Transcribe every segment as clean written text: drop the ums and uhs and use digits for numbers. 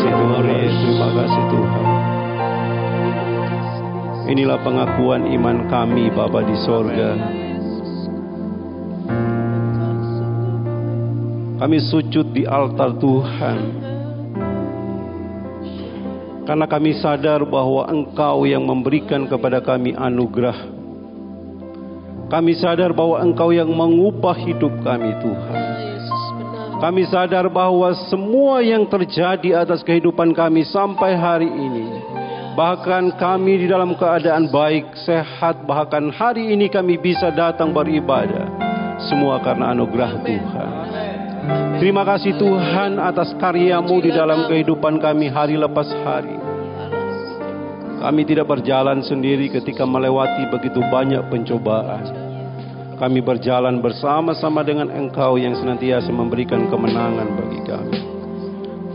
kasih Tuhan, terima kasih Tuhan. Inilah pengakuan iman kami Bapa di sorga. Kami sujud di altar Tuhan, karena kami sadar bahwa Engkau yang memberikan kepada kami anugerah. Kami sadar bahwa Engkau yang mengubah hidup kami Tuhan. Kami sadar bahwa semua yang terjadi atas kehidupan kami sampai hari ini, bahkan kami di dalam keadaan baik, sehat, bahkan hari ini kami bisa datang beribadah, semua karena anugerah Tuhan. Terima kasih Tuhan atas karya-Mu di dalam kehidupan kami hari lepas hari. Kami tidak berjalan sendiri ketika melewati begitu banyak pencobaan. Kami berjalan bersama-sama dengan Engkau yang senantiasa memberikan kemenangan bagi kami.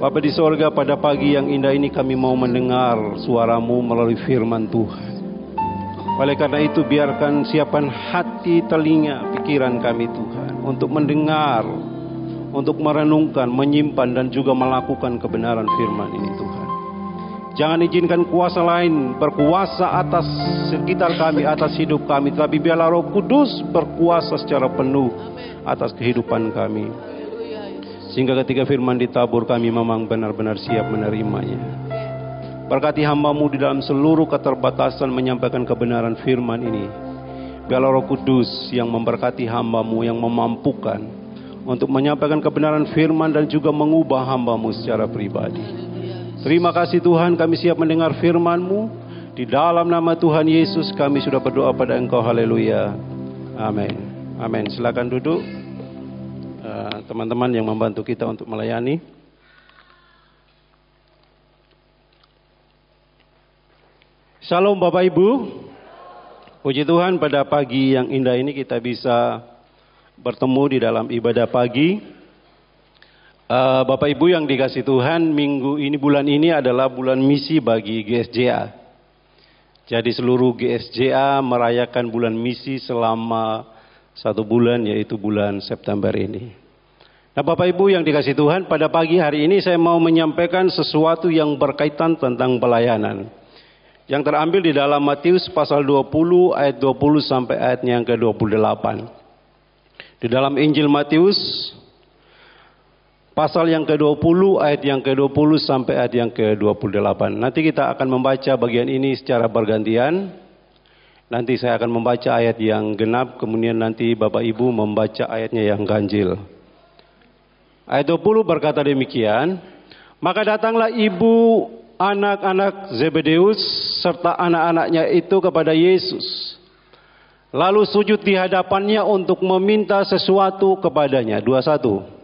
Bapa di sorga, pada pagi yang indah ini kami mau mendengar suara-Mu melalui firman Tuhan. Oleh karena itu biarkan siapkan hati, telinga, pikiran kami Tuhan, untuk mendengar, untuk merenungkan, menyimpan dan juga melakukan kebenaran firman ini Tuhan. Jangan izinkan kuasa lain berkuasa atas sekitar kami, atas hidup kami, tapi biarlah Roh Kudus berkuasa secara penuh atas kehidupan kami. Sehingga ketika firman ditabur kami memang benar-benar siap menerimanya. Berkati hamba-Mu di dalam seluruh keterbatasan menyampaikan kebenaran firman ini. Biarlah Roh Kudus yang memberkati hamba-Mu, yang memampukan untuk menyampaikan kebenaran firman dan juga mengubah hamba-Mu secara pribadi. Terima kasih Tuhan, kami siap mendengar firman-Mu. Di dalam nama Tuhan Yesus kami sudah berdoa pada Engkau. Haleluya. Amin. Amin. Silakan duduk. Teman-teman yang membantu kita untuk melayani. Shalom Bapak Ibu. Puji Tuhan, pada pagi yang indah ini kita bisa bertemu di dalam ibadah pagi. Bapak Ibu yang dikasih Tuhan, minggu ini, bulan ini adalah bulan misi bagi GSJA. Jadi seluruh GSJA merayakan bulan misi selama 1 bulan, yaitu bulan September ini. Nah Bapak Ibu yang dikasih Tuhan, pada pagi hari ini saya mau menyampaikan sesuatu yang berkaitan tentang pelayanan. Yang terambil di dalam Matius pasal 20 ayat 20 sampai ayatnya yang ke-28. Di dalam Injil Matius pasal yang ke-20 ayat yang ke-20 sampai ayat yang ke-28. Nanti kita akan membaca bagian ini secara bergantian. Nanti saya akan membaca ayat yang genap, kemudian nanti Bapak Ibu membaca ayatnya yang ganjil. Ayat 20 berkata demikian, maka datanglah ibu anak-anak Zebedeus serta anak-anaknya itu kepada Yesus. Lalu sujud di hadapannya untuk meminta sesuatu kepadanya. 21.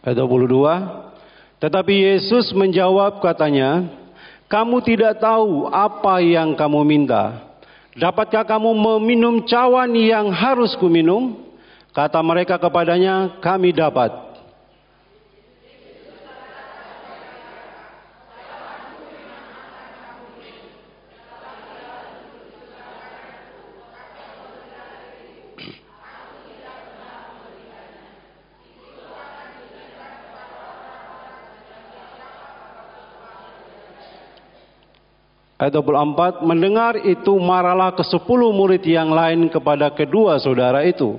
Ayat 22, tetapi Yesus menjawab katanya, kamu tidak tahu apa yang kamu minta. Dapatkah kamu meminum cawan yang harus kuminum? Kata mereka kepadanya, kami dapat. Ayat 24, mendengar itu marahlah ke-10 murid yang lain kepada kedua saudara itu.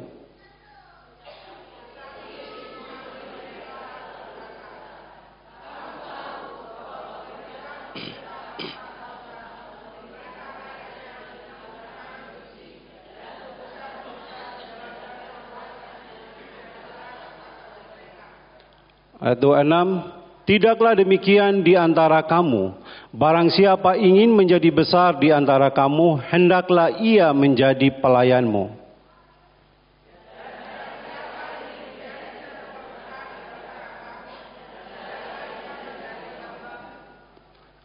Ayat 26, tidaklah demikian di antara kamu. Barang siapa ingin menjadi besar di antara kamu, hendaklah ia menjadi pelayanmu.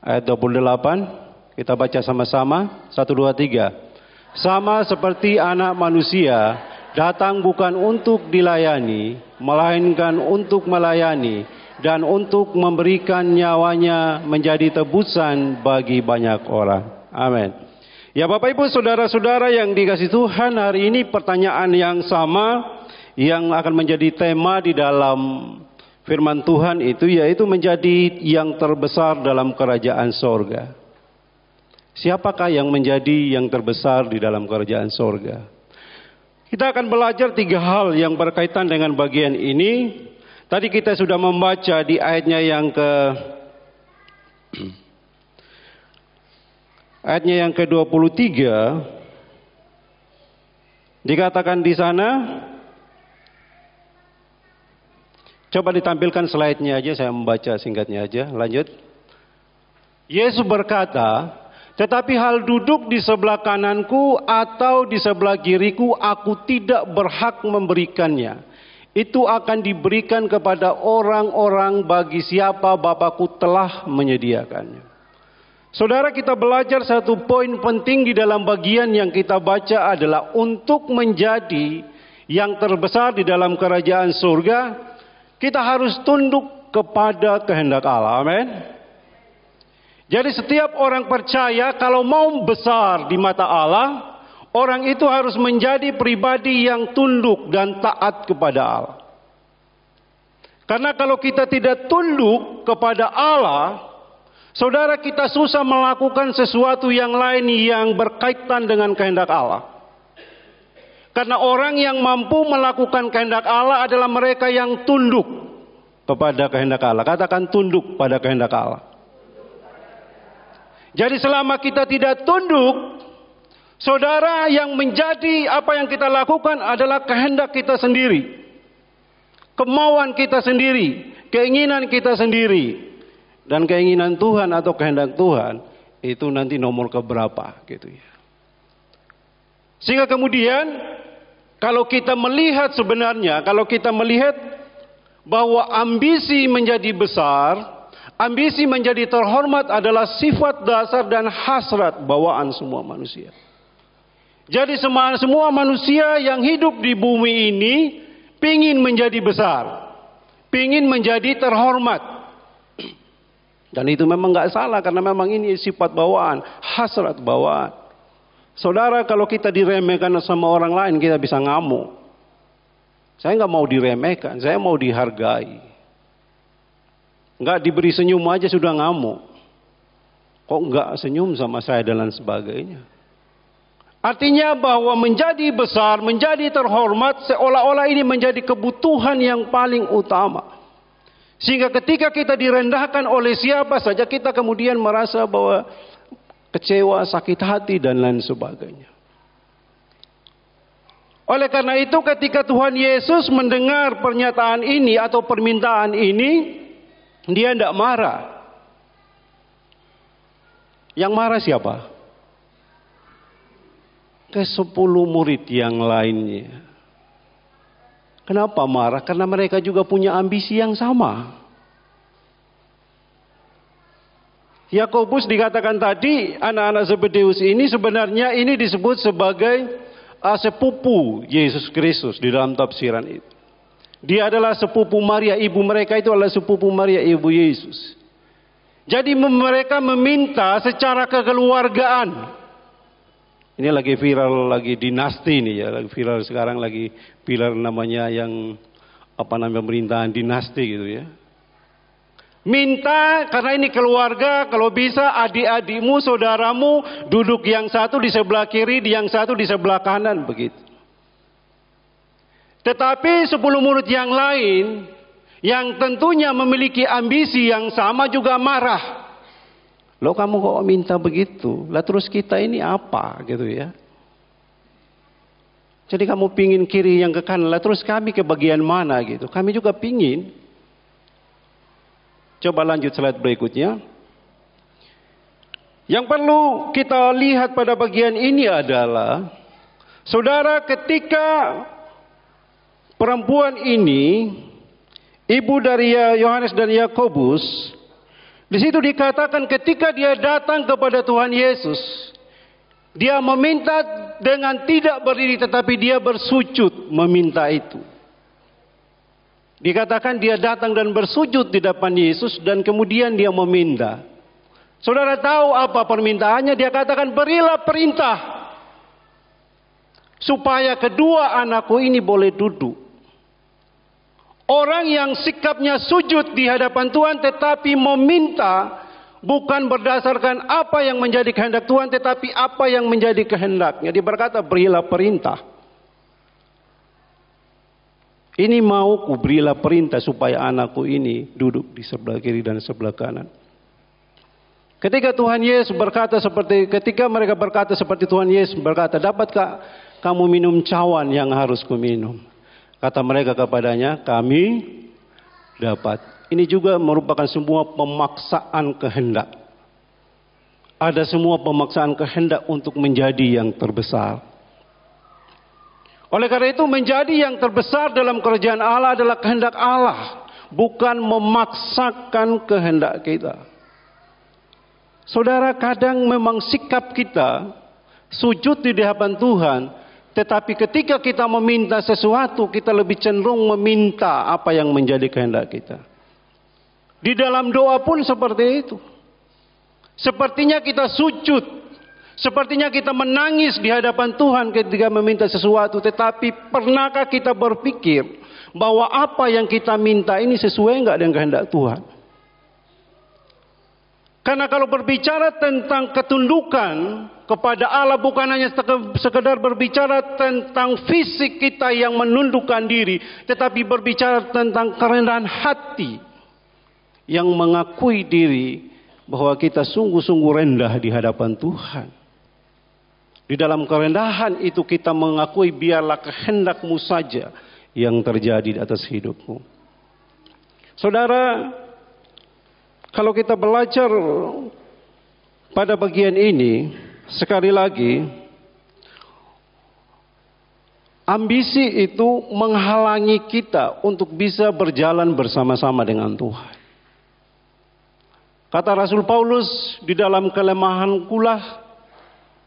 Ayat 28, kita baca sama-sama. 1, 2, 3. Sama seperti anak manusia, datang bukan untuk dilayani, melainkan untuk melayani dan untuk memberikan nyawanya menjadi tebusan bagi banyak orang. Amin. Ya Bapak Ibu saudara-saudara yang dikasihi Tuhan, hari ini pertanyaan yang sama yang akan menjadi tema di dalam firman Tuhan itu, yaitu menjadi yang terbesar dalam kerajaan sorga. Siapakah yang menjadi yang terbesar di dalam kerajaan sorga? Kita akan belajar 3 hal yang berkaitan dengan bagian ini. Tadi kita sudah membaca di ayatnya yang ke-23, dikatakan di sana, coba ditampilkan slide-nya aja, saya membaca singkatnya aja, lanjut. Yesus berkata, tetapi hal duduk di sebelah kananku atau di sebelah kiriku, aku tidak berhak memberikannya. Itu akan diberikan kepada orang-orang bagi siapa Bapakku telah menyediakannya. Saudara, kita belajar satu poin penting di dalam bagian yang kita baca adalah untuk menjadi yang terbesar di dalam kerajaan surga, kita harus tunduk kepada kehendak Allah. Amin. Jadi setiap orang percaya kalau mau besar di mata Allah, orang itu harus menjadi pribadi yang tunduk dan taat kepada Allah. Karena kalau kita tidak tunduk kepada Allah, saudara, kita susah melakukan sesuatu yang lain yang berkaitan dengan kehendak Allah. Karena orang yang mampu melakukan kehendak Allah adalah mereka yang tunduk kepada kehendak Allah. Katakan tunduk pada kehendak Allah. Jadi selama kita tidak tunduk, saudara, yang menjadi apa yang kita lakukan adalah kehendak kita sendiri. Kemauan kita sendiri, keinginan kita sendiri. Dan keinginan Tuhan atau kehendak Tuhan itu nanti nomor keberapa gitu ya. Sehingga kemudian kalau kita melihat sebenarnya, kalau kita melihat bahwa ambisi menjadi besar, ambisi menjadi terhormat adalah sifat dasar dan hasrat bawaan semua manusia. Jadi semua manusia yang hidup di bumi ini pingin menjadi besar, pingin menjadi terhormat. Dan itu memang nggak salah karena memang ini sifat bawaan, hasrat bawaan. Saudara, kalau kita diremehkan sama orang lain kita bisa ngamuk. Saya nggak mau diremehkan, saya mau dihargai. Nggak diberi senyum aja sudah ngamuk. Kok nggak senyum sama saya dan lain sebagainya. Artinya bahwa menjadi besar, menjadi terhormat seolah-olah ini menjadi kebutuhan yang paling utama. Sehingga ketika kita direndahkan oleh siapa saja, kita kemudian merasa bahwa kecewa, sakit hati, dan lain sebagainya. Oleh karena itu ketika Tuhan Yesus mendengar pernyataan ini atau permintaan ini, dia tidak marah. Yang marah siapa? Ke-10 murid yang lainnya. Kenapa marah? Karena mereka juga punya ambisi yang sama. Yakobus dikatakan tadi, anak-anak Zebedeus ini sebenarnya ini disebut sebagai sepupu Yesus Kristus di dalam tafsiran itu. Dia adalah sepupu Maria, ibu mereka itu adalah sepupu Maria, ibu Yesus. Jadi mereka meminta secara kekeluargaan. Ini lagi viral, lagi dinasti nih ya, lagi viral sekarang, lagi viral namanya yang pemerintahan dinasti gitu ya. Minta karena ini keluarga, kalau bisa adik-adikmu, saudaramu duduk yang satu di sebelah kiri, yang satu di sebelah kanan begitu. Tetapi 10 murid yang lain yang tentunya memiliki ambisi yang sama juga marah. Loh, kamu kok minta begitu? Lah terus kita ini apa gitu ya? Jadi kamu pingin kiri yang ke kanan, lah terus kami ke bagian mana gitu? Kami juga pingin. Coba lanjut slide berikutnya. Yang perlu kita lihat pada bagian ini adalah, saudara, ketika perempuan ini, ibu dari Yohanes dan Yakobus, di situ dikatakan ketika dia datang kepada Tuhan Yesus, dia meminta dengan tidak berdiri tetapi dia bersujud meminta itu. Dikatakan dia datang dan bersujud di depan Yesus dan kemudian dia meminta. Saudara tahu apa permintaannya? Dia katakan, berilah perintah supaya kedua anakku ini boleh duduk. Orang yang sikapnya sujud di hadapan Tuhan tetapi meminta bukan berdasarkan apa yang menjadi kehendak Tuhan tetapi apa yang menjadi kehendaknya. Dia berkata, berilah perintah. Ini mauku, berilah perintah supaya anakku ini duduk di sebelah kiri dan sebelah kanan. Ketika mereka berkata seperti Tuhan Yesus berkata, dapatkah kamu minum cawan yang harus kuminum? Kata mereka kepadanya, kami dapat. Ini juga merupakan semua pemaksaan kehendak. Ada semua pemaksaan kehendak untuk menjadi yang terbesar. Oleh karena itu menjadi yang terbesar dalam kerajaan Allah adalah kehendak Allah. Bukan memaksakan kehendak kita. Saudara, kadang memang sikap kita sujud di hadapan Tuhan. Tetapi ketika kita meminta sesuatu, kita lebih cenderung meminta apa yang menjadi kehendak kita. Di dalam doa pun seperti itu. Sepertinya kita sujud. Sepertinya kita menangis di hadapan Tuhan ketika meminta sesuatu. Tetapi pernahkah kita berpikir bahwa apa yang kita minta ini sesuai enggak dengan kehendak Tuhan? Karena kalau berbicara tentang ketundukan kepada Allah bukan hanya sekedar berbicara tentang fisik kita yang menundukkan diri. Tetapi berbicara tentang kerendahan hati yang mengakui diri bahwa kita sungguh-sungguh rendah di hadapan Tuhan. Di dalam kerendahan itu kita mengakui biarlah kehendak-Mu saja yang terjadi di atas hidupku. Saudara, kalau kita belajar pada bagian ini, sekali lagi, ambisi itu menghalangi kita untuk bisa berjalan bersama-sama dengan Tuhan. Kata Rasul Paulus, di dalam kelemahankulah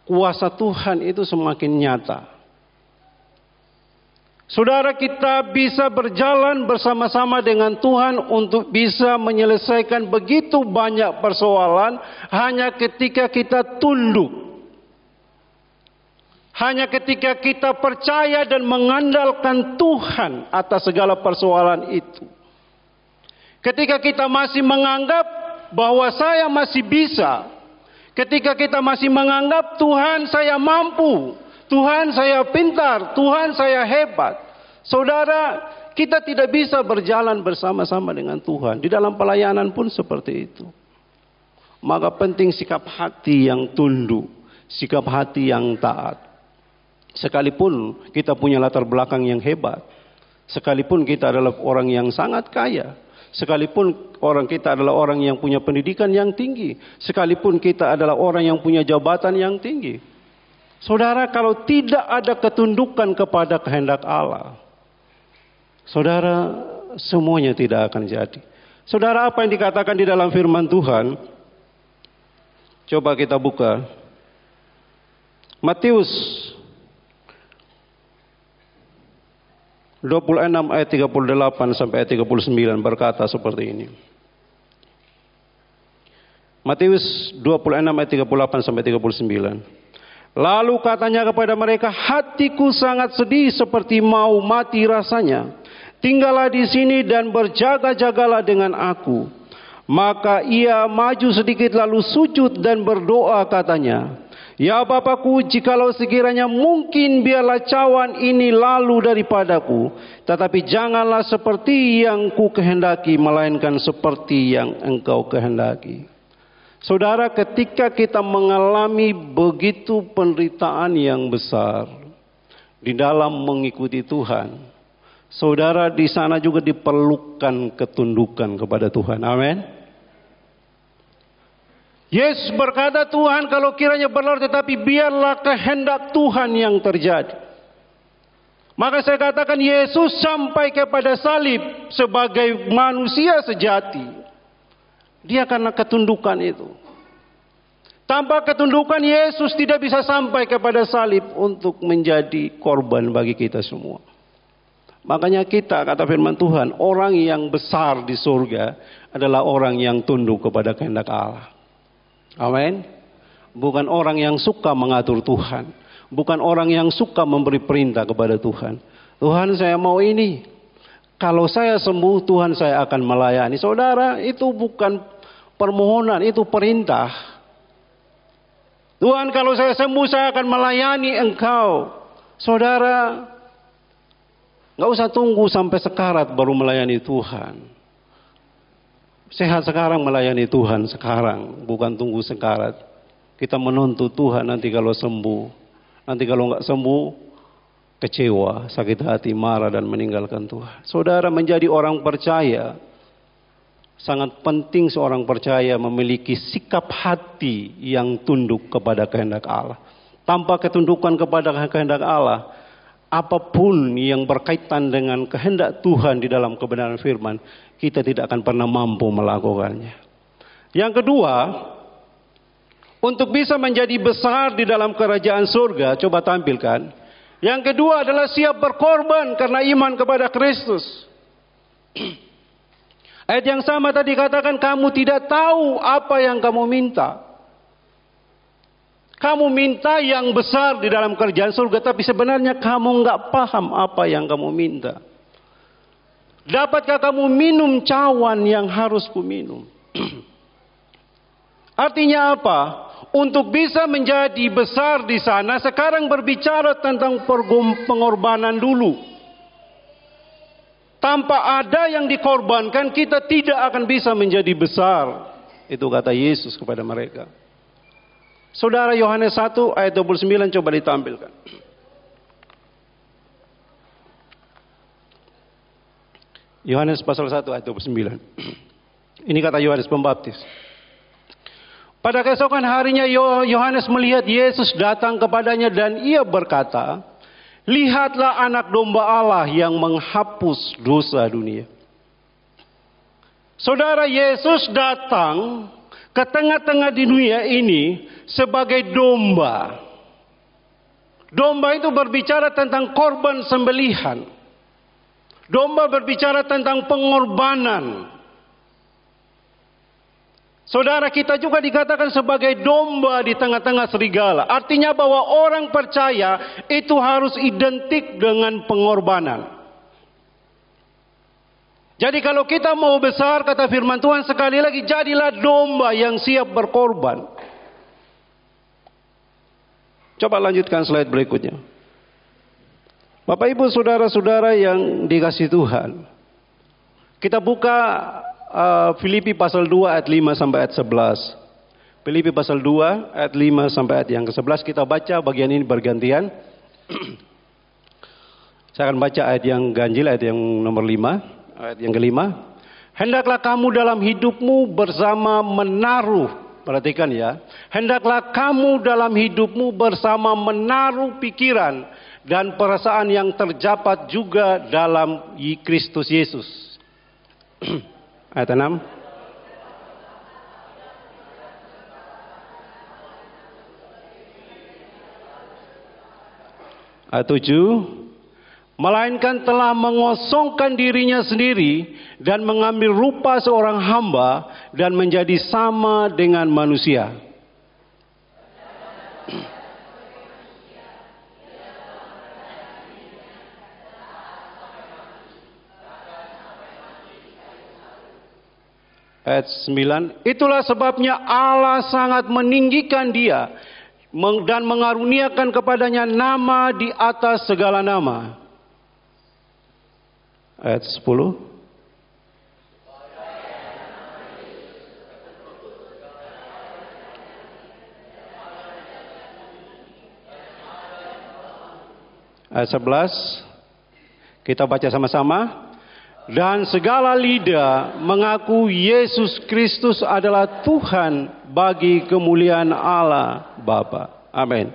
kuasa Tuhan itu semakin nyata. Saudara, kita bisa berjalan bersama-sama dengan Tuhan untuk bisa menyelesaikan begitu banyak persoalan hanya ketika kita tunduk. Hanya ketika kita percaya dan mengandalkan Tuhan atas segala persoalan itu. Ketika kita masih menganggap bahwa saya masih bisa. Ketika kita masih menganggap Tuhan saya mampu, Tuhan saya pintar, Tuhan saya hebat. Saudara, kita tidak bisa berjalan bersama-sama dengan Tuhan. Di dalam pelayanan pun seperti itu. Maka penting sikap hati yang tunduk, sikap hati yang taat. Sekalipun kita punya latar belakang yang hebat, sekalipun kita adalah orang yang sangat kaya, sekalipun kita adalah orang yang punya pendidikan yang tinggi. Sekalipun kita adalah orang yang punya jabatan yang tinggi. Saudara, kalau tidak ada ketundukan kepada kehendak Allah, saudara, semuanya tidak akan jadi. Saudara, apa yang dikatakan di dalam firman Tuhan? Coba kita buka. Matius 26 ayat 38 sampai ayat 39 berkata seperti ini. Matius 26 ayat 38 sampai 39. Lalu katanya kepada mereka, hatiku sangat sedih seperti mau mati rasanya. Tinggallah di sini dan berjaga-jagalah dengan aku. Maka ia maju sedikit lalu sujud dan berdoa katanya, ya Bapakku, jikalau sekiranya mungkin biarlah cawan ini lalu daripadaku. Tetapi janganlah seperti yang ku kehendaki, melainkan seperti yang Engkau kehendaki. Saudara, ketika kita mengalami begitu penderitaan yang besar di dalam mengikuti Tuhan, saudara, di sana juga diperlukan ketundukan kepada Tuhan. Amin. Yesus berkata, Tuhan kalau kiranya berlalu, tetapi biarlah kehendak Tuhan yang terjadi. Maka saya katakan Yesus sampai kepada salib sebagai manusia sejati. Dia karena ketundukan itu. Tanpa ketundukan Yesus tidak bisa sampai kepada salib untuk menjadi korban bagi kita semua. Makanya kita, kata firman Tuhan, orang yang besar di surga adalah orang yang tunduk kepada kehendak Allah. Amin. Bukan orang yang suka mengatur Tuhan. Bukan orang yang suka memberi perintah kepada Tuhan. Tuhan, saya mau ini. Kalau saya sembuh, Tuhan, saya akan melayani. Saudara, itu bukan permohonan, itu perintah. Tuhan, kalau saya sembuh, saya akan melayani Engkau. Saudara, nggak usah tunggu sampai sekarat baru melayani Tuhan. Sehat sekarang melayani Tuhan sekarang, bukan tunggu sekarat. Kita menuntut Tuhan nanti kalau sembuh. Nanti kalau nggak sembuh, kecewa, sakit hati, marah dan meninggalkan Tuhan. Saudara, menjadi orang percaya, sangat penting seorang percaya memiliki sikap hati yang tunduk kepada kehendak Allah. Tanpa ketundukan kepada kehendak Allah, apapun yang berkaitan dengan kehendak Tuhan di dalam kebenaran firman, kita tidak akan pernah mampu melakukannya. Yang kedua, untuk bisa menjadi besar di dalam kerajaan surga, coba tampilkan. Yang kedua adalah siap berkorban karena iman kepada Kristus. Ayat yang sama tadi katakan, kamu tidak tahu apa yang kamu minta. Kamu minta yang besar di dalam kerajaan surga, tapi sebenarnya kamu nggak paham apa yang kamu minta. Dapatkah kamu minum cawan yang harus kuminum? Artinya apa? Untuk bisa menjadi besar di sana, sekarang berbicara tentang pengorbanan dulu. Tanpa ada yang dikorbankan, kita tidak akan bisa menjadi besar. Itu kata Yesus kepada mereka. Saudara, Yohanes 1 ayat 29 coba ditampilkan. Yohanes pasal 1 ayat 29. Ini kata Yohanes Pembaptis. Pada keesokan harinya Yohanes melihat Yesus datang kepadanya dan ia berkata, lihatlah anak domba Allah yang menghapus dosa dunia. Saudara, Yesus datang ke tengah-tengah di dunia ini sebagai domba. Domba itu berbicara tentang korban sembelihan. Domba berbicara tentang pengorbanan. Saudara, kita juga dikatakan sebagai domba di tengah-tengah serigala. Artinya bahwa orang percaya itu harus identik dengan pengorbanan. Jadi kalau kita mau besar, kata firman Tuhan sekali lagi, jadilah domba yang siap berkorban. Coba lanjutkan slide berikutnya. Bapak Ibu saudara-saudara yang dikasihi Tuhan. Kita buka Filipi pasal 2 ayat 5 sampai ayat 11. Filipi pasal 2 ayat 5 sampai ayat yang ke-11. Kita baca bagian ini bergantian. Saya akan baca ayat yang ganjil, ayat yang nomor 5. Ayat yang kelima, hendaklah kamu dalam hidupmu bersama menaruh, perhatikan ya, hendaklah kamu dalam hidupmu bersama menaruh pikiran dan perasaan yang terdapat juga dalam Kristus Yesus. Ayat 6. Ayat 7. Melainkan telah mengosongkan dirinya sendiri dan mengambil rupa seorang hamba dan menjadi sama dengan manusia. Ayat 9, itulah sebabnya Allah sangat meninggikan dia dan mengaruniakan kepadanya nama di atas segala nama. Ayat 10. Ayat 11. Kita baca sama-sama. Dan segala lidah mengaku Yesus Kristus adalah Tuhan bagi kemuliaan Allah Bapa. Amin.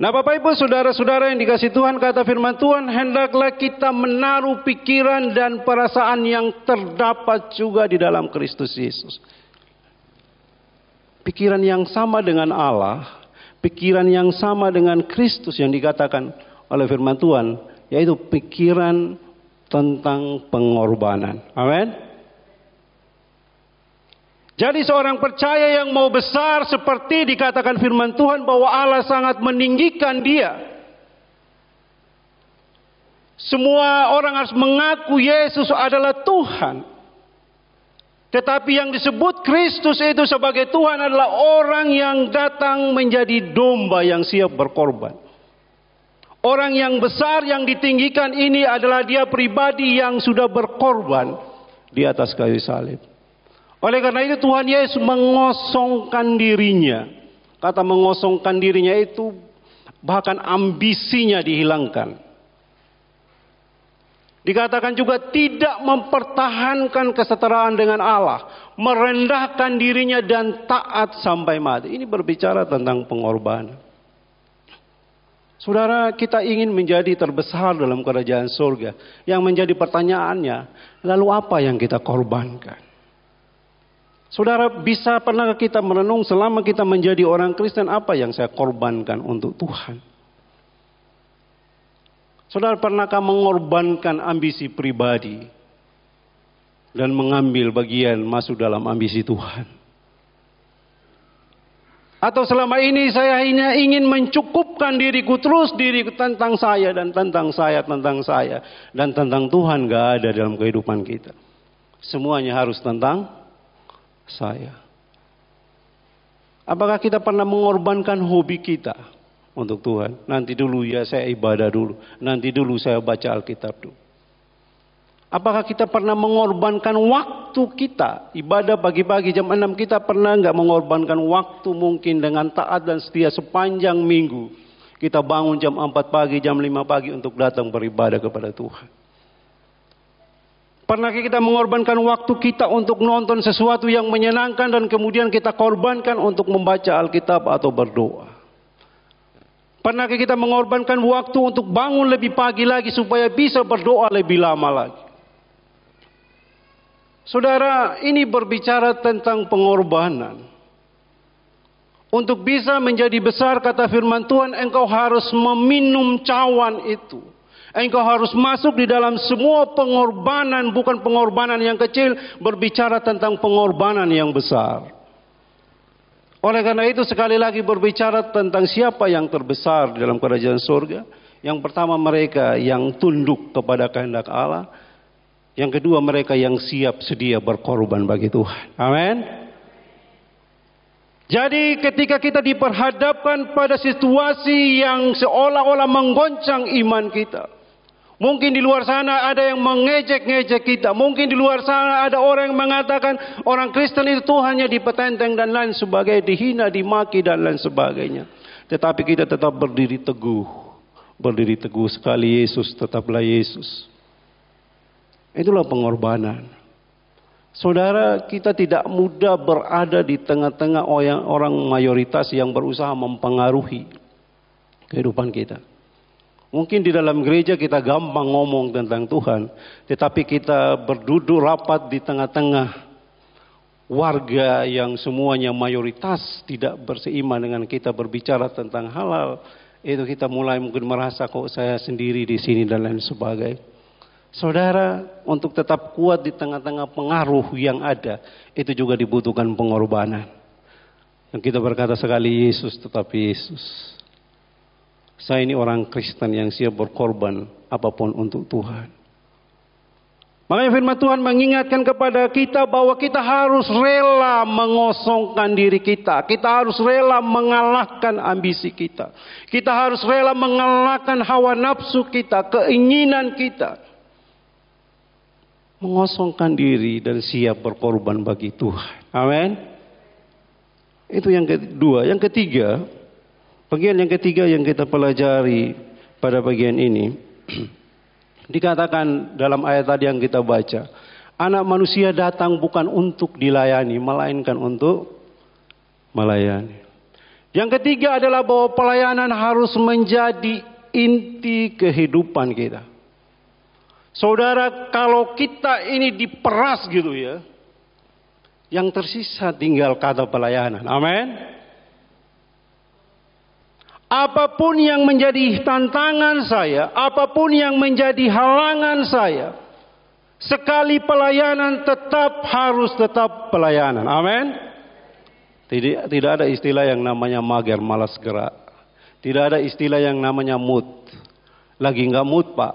Nah, Bapak Ibu saudara-saudara yang dikasihi Tuhan, kata firman Tuhan, hendaklah kita menaruh pikiran dan perasaan yang terdapat juga di dalam Kristus Yesus. Pikiran yang sama dengan Allah, pikiran yang sama dengan Kristus yang dikatakan oleh firman Tuhan, yaitu pikiran tentang pengorbanan. Amin. Jadi seorang percaya yang mau besar seperti dikatakan firman Tuhan bahwa Allah sangat meninggikan dia. Semua orang harus mengaku Yesus adalah Tuhan. Tetapi yang disebut Kristus itu sebagai Tuhan adalah orang yang datang menjadi domba yang siap berkorban. Orang yang besar yang ditinggikan ini adalah dia pribadi yang sudah berkorban di atas kayu salib. Oleh karena itu Tuhan Yesus mengosongkan dirinya. Kata mengosongkan dirinya itu bahkan ambisinya dihilangkan. Dikatakan juga tidak mempertahankan kesetaraan dengan Allah. Merendahkan dirinya dan taat sampai mati. Ini berbicara tentang pengorbanan. Saudara, kita ingin menjadi terbesar dalam kerajaan surga. Yang menjadi pertanyaannya, lalu apa yang kita korbankan? Saudara, pernah kita merenung selama kita menjadi orang Kristen, apa yang saya korbankan untuk Tuhan? Saudara, pernahkah mengorbankan ambisi pribadi dan mengambil bagian masuk dalam ambisi Tuhan? Atau selama ini saya hanya ingin mencukupkan diriku terus tentang saya dan tentang saya dan tentang Tuhan gak ada dalam kehidupan kita. Semuanya harus tentang saya. Apakah kita pernah mengorbankan hobi kita untuk Tuhan? Nanti dulu ya saya ibadah dulu. Nanti dulu saya baca Alkitab dulu. Apakah kita pernah mengorbankan waktu kita? Ibadah pagi-pagi jam 6 kita pernah nggak mengorbankan waktu mungkin dengan taat dan setia sepanjang minggu. Kita bangun jam 4 pagi, jam 5 pagi untuk datang beribadah kepada Tuhan. Pernahkah kita mengorbankan waktu kita untuk nonton sesuatu yang menyenangkan dan kemudian kita korbankan untuk membaca Alkitab atau berdoa? Pernahkah kita mengorbankan waktu untuk bangun lebih pagi lagi supaya bisa berdoa lebih lama lagi? Saudara, ini berbicara tentang pengorbanan. Untuk bisa menjadi besar, kata firman Tuhan, engkau harus meminum cawan itu. Engkau harus masuk di dalam semua pengorbanan, bukan pengorbanan yang kecil, berbicara tentang pengorbanan yang besar. Oleh karena itu sekali lagi berbicara tentang siapa yang terbesar dalam kerajaan surga. Yang pertama mereka yang tunduk kepada kehendak Allah. Yang kedua mereka yang siap sedia berkorban bagi Tuhan. Amin. Jadi ketika kita diperhadapkan pada situasi yang seolah-olah menggoncang iman kita. Mungkin di luar sana ada yang mengejek-ngejek kita. Mungkin di luar sana ada orang yang mengatakan orang Kristen itu Tuhannya dipetenteng dan lain sebagainya. Dihina, dimaki dan lain sebagainya. Tetapi kita tetap berdiri teguh. Berdiri teguh sekali Yesus, tetaplah Yesus. Itulah pengorbanan. Saudara, kita tidak mudah berada di tengah-tengah orang mayoritas yang berusaha mempengaruhi kehidupan kita. Mungkin di dalam gereja kita gampang ngomong tentang Tuhan, tetapi kita berduduk rapat di tengah-tengah warga yang semuanya mayoritas tidak berseiman dengan kita berbicara tentang halal, itu kita mulai mungkin merasa kok saya sendiri di sini dan lain sebagainya. Saudara, untuk tetap kuat di tengah-tengah pengaruh yang ada, itu juga dibutuhkan pengorbanan. Yang kita berkata sekali Yesus tetap Yesus. Saya ini orang Kristen yang siap berkorban apapun untuk Tuhan. Makanya firman Tuhan mengingatkan kepada kita bahwa kita harus rela mengosongkan diri kita. Kita harus rela mengalahkan ambisi kita. Kita harus rela mengalahkan hawa nafsu kita, keinginan kita. Mengosongkan diri dan siap berkorban bagi Tuhan. Amin. Itu yang kedua. Yang ketiga, bagian yang ketiga yang kita pelajari pada bagian ini, dikatakan dalam ayat tadi yang kita baca, anak manusia datang bukan untuk dilayani, melainkan untuk melayani. Yang ketiga adalah bahwa pelayanan harus menjadi inti kehidupan kita. Saudara, kalau kita ini diperas gitu ya, yang tersisa tinggal kata pelayanan. Amin. Apapun yang menjadi tantangan saya, apapun yang menjadi halangan saya, Sekali pelayanan harus tetap pelayanan. Amin. Tidak ada istilah yang namanya mager, malas gerak. Tidak ada istilah yang namanya mood. Lagi nggak mood Pak,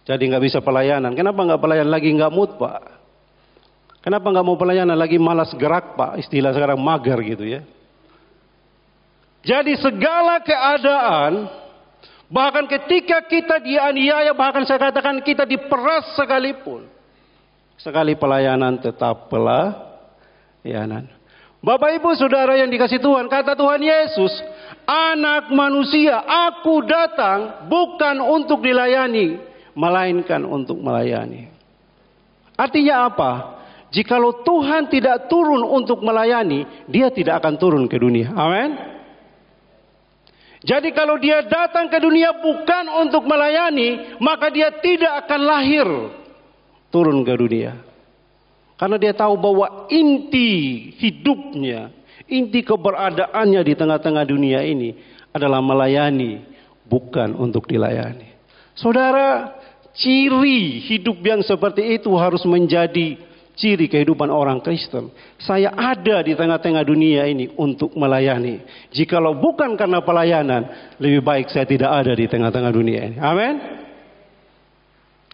jadi nggak bisa pelayanan. Kenapa nggak pelayanan? Lagi nggak mood Pak. Kenapa nggak mau pelayanan? Lagi malas gerak Pak. Istilah sekarang mager gitu ya. Jadi segala keadaan, bahkan ketika kita dianiaya, bahkan saya katakan kita diperas sekalipun, sekali pelayanan tetap pelayanan. Bapak Ibu Saudara yang dikasih Tuhan, kata Tuhan Yesus, Anak manusia, aku datang bukan untuk dilayani, melainkan untuk melayani. Artinya apa? Jikalau Tuhan tidak turun untuk melayani, dia tidak akan turun ke dunia. Amin. Jadi kalau dia datang ke dunia bukan untuk melayani, maka dia tidak akan lahir turun ke dunia. Karena dia tahu bahwa inti hidupnya, inti keberadaannya di tengah-tengah dunia ini adalah melayani, bukan untuk dilayani. Saudara, ciri hidup yang seperti itu harus menjadi ciri kehidupan orang Kristen. Saya ada di tengah-tengah dunia ini untuk melayani. Jikalau bukan karena pelayanan, lebih baik saya tidak ada di tengah-tengah dunia ini. Amin.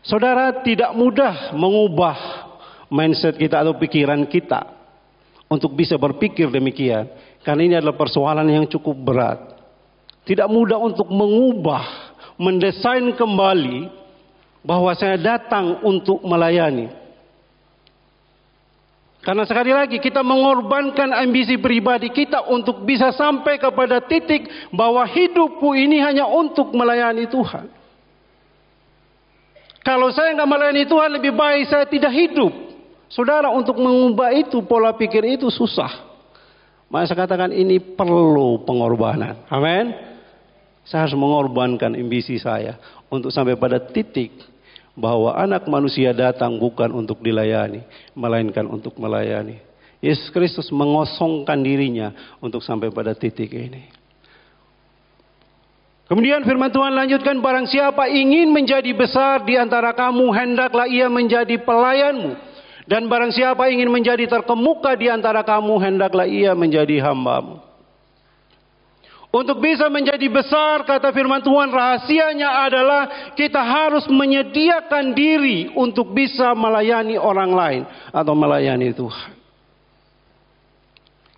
Saudara, tidak mudah mengubah mindset kita atau pikiran kita untuk bisa berpikir demikian. Karena ini adalah persoalan yang cukup berat. Tidak mudah untuk mengubah, mendesain kembali bahwa saya datang untuk melayani. Karena sekali lagi kita mengorbankan ambisi pribadi kita untuk bisa sampai kepada titik bahwa hidupku ini hanya untuk melayani Tuhan. Kalau saya nggak melayani Tuhan, lebih baik saya tidak hidup. Saudara, untuk mengubah itu, pola pikir itu susah. Maka saya katakan ini perlu pengorbanan. Amin. Saya harus mengorbankan ambisi saya untuk sampai pada titik bahwa anak manusia datang bukan untuk dilayani, melainkan untuk melayani. Yesus Kristus mengosongkan dirinya untuk sampai pada titik ini. Kemudian firman Tuhan lanjutkan, barang siapa ingin menjadi besar di antara kamu, hendaklah ia menjadi pelayanmu. Dan barang siapa ingin menjadi terkemuka di antara kamu, hendaklah ia menjadi hambamu. Untuk bisa menjadi besar, kata firman Tuhan, rahasianya adalah kita harus menyediakan diri untuk bisa melayani orang lain atau melayani Tuhan.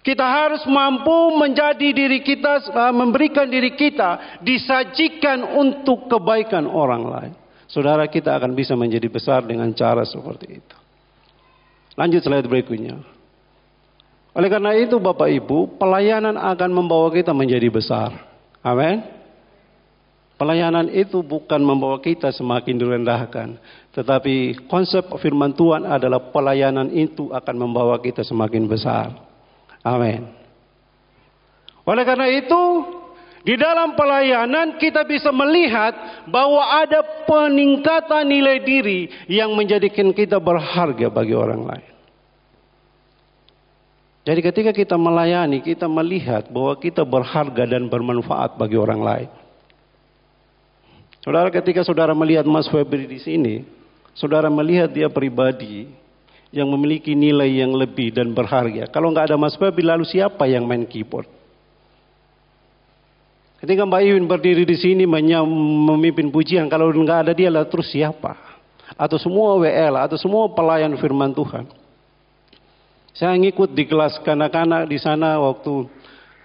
Kita harus mampu menjadi diri kita, memberikan diri kita, disajikan untuk kebaikan orang lain. Saudara, kita akan bisa menjadi besar dengan cara seperti itu. Lanjut slide berikutnya. Oleh karena itu Bapak Ibu, pelayanan akan membawa kita menjadi besar. Amin. Pelayanan itu bukan membawa kita semakin direndahkan. Tetapi konsep firman Tuhan adalah pelayanan itu akan membawa kita semakin besar. Amin. Oleh karena itu, di dalam pelayanan kita bisa melihat bahwa ada peningkatan nilai diri yang menjadikan kita berharga bagi orang lain. Jadi ketika kita melayani, kita melihat bahwa kita berharga dan bermanfaat bagi orang lain. Saudara, ketika saudara melihat Mas Febri di sini, saudara melihat dia pribadi yang memiliki nilai yang lebih dan berharga. Kalau nggak ada Mas Febri, lalu siapa yang main keyboard? Ketika Mbak Iwin berdiri di sini memimpin pujian, kalau nggak ada dia, lalu terus siapa? Atau semua WL, atau semua pelayan firman Tuhan. Saya ngikut di kelas kanak-kanak di sana waktu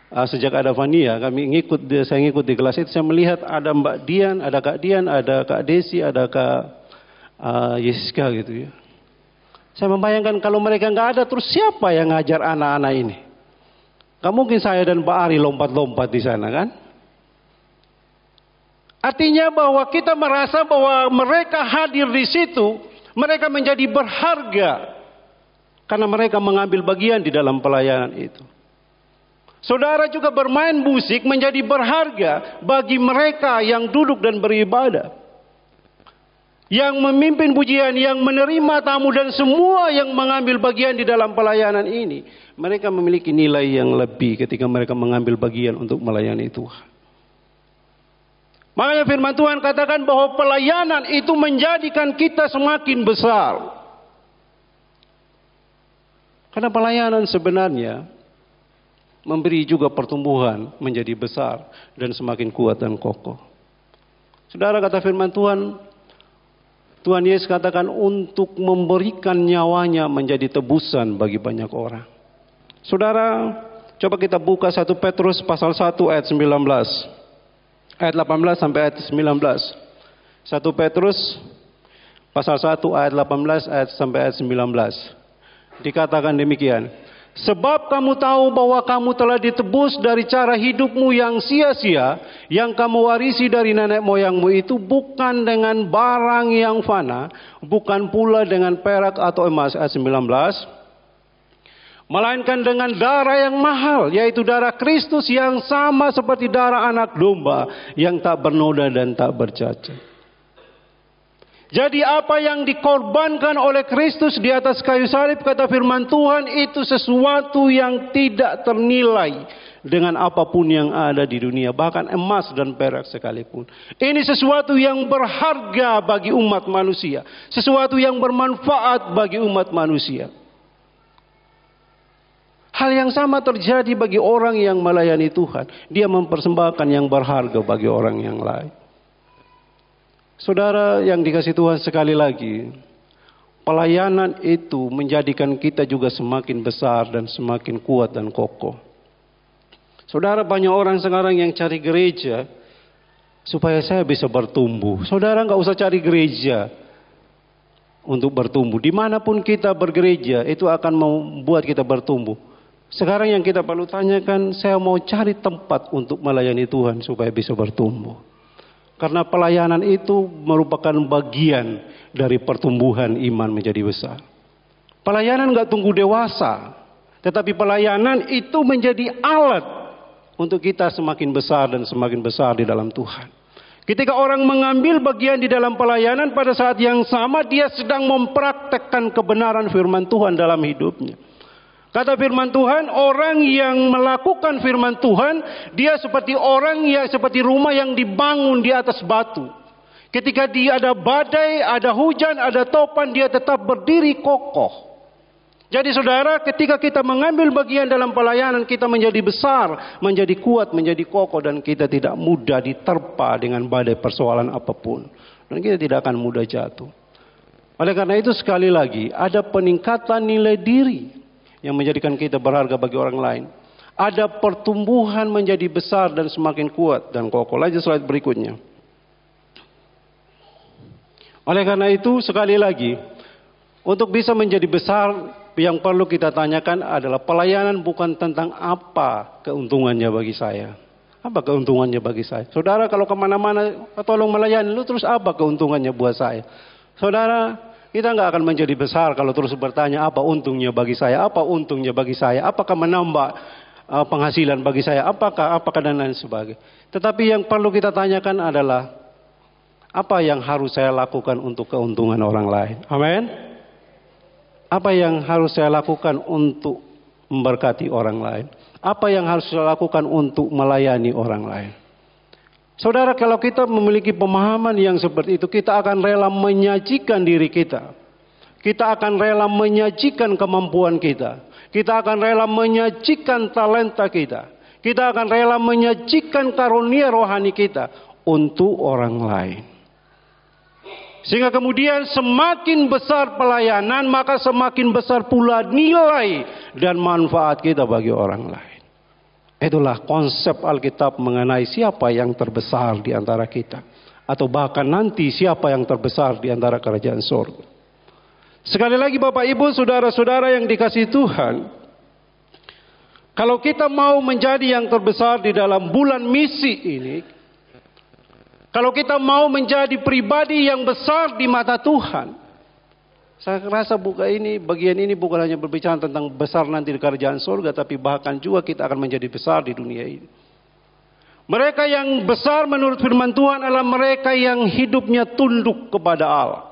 sejak ada Vania, saya ngikut di kelas itu. Saya melihat ada Mbak Dian, ada Kak Dian, ada Kak Desi, ada Kak Yeska gitu ya. Saya membayangkan kalau mereka nggak ada, terus siapa yang ngajar anak-anak ini? Gak mungkin saya dan Pak Ari lompat-lompat di sana kan? Artinya bahwa kita merasa bahwa mereka hadir di situ, mereka menjadi berharga karena mereka mengambil bagian di dalam pelayanan itu. Saudara juga bermain musik menjadi berharga bagi mereka yang duduk dan beribadah, yang memimpin pujian, yang menerima tamu, dan semua yang mengambil bagian di dalam pelayanan ini. Mereka memiliki nilai yang lebih ketika mereka mengambil bagian untuk melayani Tuhan. Makanya firman Tuhan katakan bahwa pelayanan itu menjadikan kita semakin besar. Karena pelayanan sebenarnya memberi juga pertumbuhan menjadi besar dan semakin kuat dan kokoh. Saudara, kata firman Tuhan, Tuhan Yesus katakan untuk memberikan nyawanya menjadi tebusan bagi banyak orang. Saudara, coba kita buka 1 Petrus pasal 1 ayat 19. Ayat 18 sampai ayat 19. 1 Petrus pasal 1 ayat 18 ayat sampai ayat 19. Dikatakan demikian. Sebab kamu tahu bahwa kamu telah ditebus dari cara hidupmu yang sia-sia, yang kamu warisi dari nenek moyangmu itu, bukan dengan barang yang fana, bukan pula dengan perak atau emas, ayat 19, melainkan dengan darah yang mahal, yaitu darah Kristus yang sama seperti darah anak domba, yang tak bernoda dan tak bercacat. Jadi apa yang dikorbankan oleh Kristus di atas kayu salib, kata firman Tuhan, itu sesuatu yang tidak ternilai dengan apapun yang ada di dunia, bahkan emas dan perak sekalipun. Ini sesuatu yang berharga bagi umat manusia, sesuatu yang bermanfaat bagi umat manusia. Hal yang sama terjadi bagi orang yang melayani Tuhan. Dia mempersembahkan yang berharga bagi orang yang lain. Saudara yang dikasih Tuhan, sekali lagi, pelayanan itu menjadikan kita juga semakin besar dan semakin kuat dan kokoh. Saudara, banyak orang sekarang yang cari gereja supaya saya bisa bertumbuh. Saudara nggak usah cari gereja untuk bertumbuh. Dimanapun kita bergereja, itu akan membuat kita bertumbuh. Sekarang yang kita perlu tanyakan, saya mau cari tempat untuk melayani Tuhan supaya bisa bertumbuh. Karena pelayanan itu merupakan bagian dari pertumbuhan iman menjadi besar. Pelayanan nggak tunggu dewasa, tetapi pelayanan itu menjadi alat untuk kita semakin besar dan semakin besar di dalam Tuhan. Ketika orang mengambil bagian di dalam pelayanan, pada saat yang sama dia sedang mempraktekkan kebenaran firman Tuhan dalam hidupnya. Kata firman Tuhan, orang yang melakukan firman Tuhan, dia seperti orang yang seperti rumah yang dibangun di atas batu. Ketika dia ada badai, ada hujan, ada topan, dia tetap berdiri kokoh. Jadi saudara, ketika kita mengambil bagian dalam pelayanan, kita menjadi besar, menjadi kuat, menjadi kokoh, dan kita tidak mudah diterpa dengan badai persoalan apapun. Dan kita tidak akan mudah jatuh. Oleh karena itu sekali lagi, ada peningkatan nilai diri yang menjadikan kita berharga bagi orang lain. Ada pertumbuhan menjadi besar dan semakin kuat dan kokoh. Lanjut slide berikutnya. Oleh karena itu sekali lagi, untuk bisa menjadi besar, yang perlu kita tanyakan adalah pelayanan bukan tentang apa keuntungannya bagi saya. Apa keuntungannya bagi saya? Saudara, kalau kemana-mana tolong melayani, lu terus apa keuntungannya buat saya? Saudara, kita nggak akan menjadi besar kalau terus bertanya apa untungnya bagi saya, apa untungnya bagi saya, apakah menambah penghasilan bagi saya, apakah dan lain sebagainya. Tetapi yang perlu kita tanyakan adalah apa yang harus saya lakukan untuk keuntungan orang lain. Amin. Apa yang harus saya lakukan untuk memberkati orang lain? Apa yang harus saya lakukan untuk melayani orang lain? Saudara, kalau kita memiliki pemahaman yang seperti itu, kita akan rela menyajikan diri kita. Kita akan rela menyajikan kemampuan kita. Kita akan rela menyajikan talenta kita. Kita akan rela menyajikan karunia rohani kita untuk orang lain. Sehingga kemudian semakin besar pelayanan, maka semakin besar pula nilai dan manfaat kita bagi orang lain. Itulah konsep Alkitab mengenai siapa yang terbesar di antara kita. Atau bahkan nanti siapa yang terbesar di antara kerajaan surga. Sekali lagi Bapak Ibu, saudara-saudara yang dikasihi Tuhan. Kalau kita mau menjadi yang terbesar di dalam bulan misi ini. Kalau kita mau menjadi pribadi yang besar di mata Tuhan. Saya rasa bagian ini bukan hanya berbicara tentang besar nanti di kerajaan surga, tapi bahkan juga kita akan menjadi besar di dunia ini. Mereka yang besar menurut firman Tuhan adalah mereka yang hidupnya tunduk kepada Allah.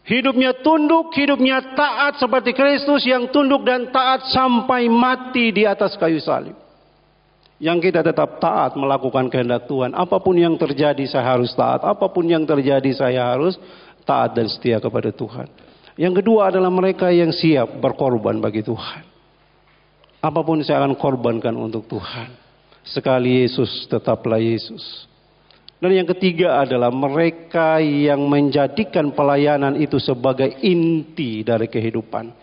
Hidupnya tunduk, hidupnya taat seperti Kristus yang tunduk dan taat sampai mati di atas kayu salib. Yang kita tetap taat melakukan kehendak Tuhan. Apapun yang terjadi saya harus taat. Apapun yang terjadi saya harus taat dan setia kepada Tuhan. Yang kedua adalah mereka yang siap berkorban bagi Tuhan. Apapun saya akan korbankan untuk Tuhan. Sekali Yesus, tetaplah Yesus. Dan yang ketiga adalah mereka yang menjadikan pelayanan itu sebagai inti dari kehidupan.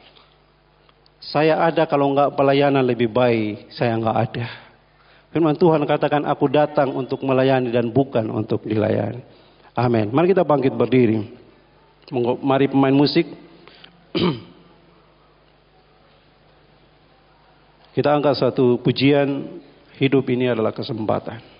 Saya ada, kalau enggak pelayanan lebih baik saya enggak ada. Firman Tuhan katakan, aku datang untuk melayani dan bukan untuk dilayani. Amin. Mari kita bangkit berdiri. Mari pemain musik. Kita angkat satu pujian, hidup ini adalah kesempatan.